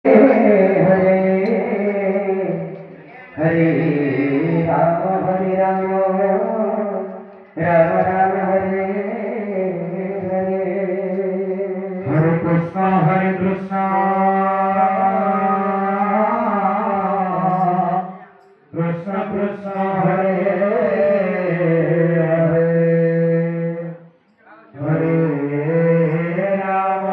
Hare Hare Ram Ram Ram Hare Hare Hare Krishna Krishna Krishna Hare Hare Hare Ram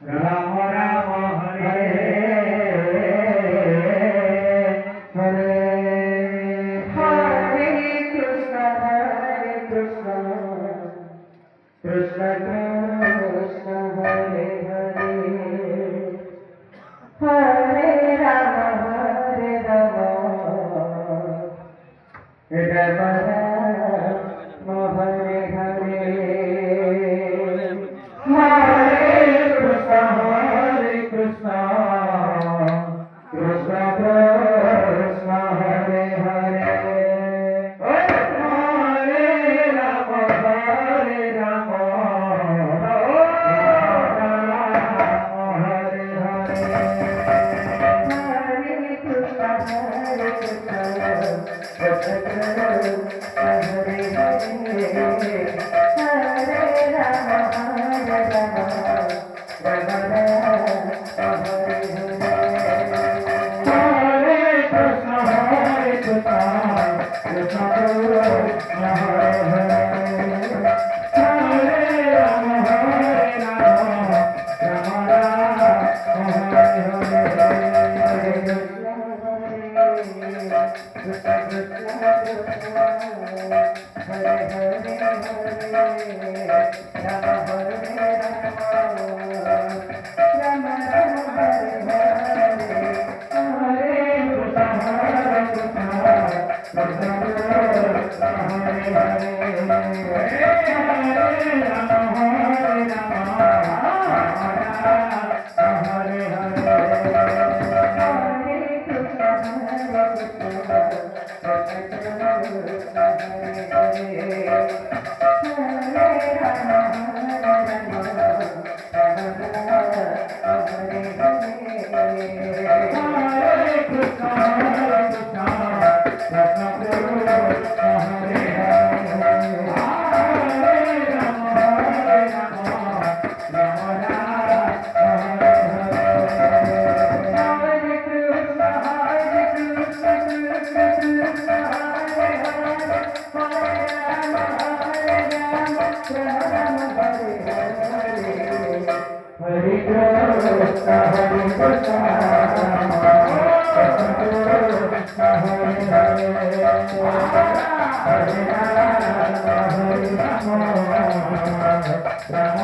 Ram Ram Hare Hare Hare Krishna Krishna Krishna Hare Hare Hare Ram Ram Ram Hare Hare Hare Krishna Krishna Krishna Hare Hare Hare Ram Hare Ram Hare Hare Hare Krishna Hare Hare Hare Ram Ram Hare Hare Krishna Krishna Krishna Hare Hare Hare Ram Ram Ram Hare Hare Hare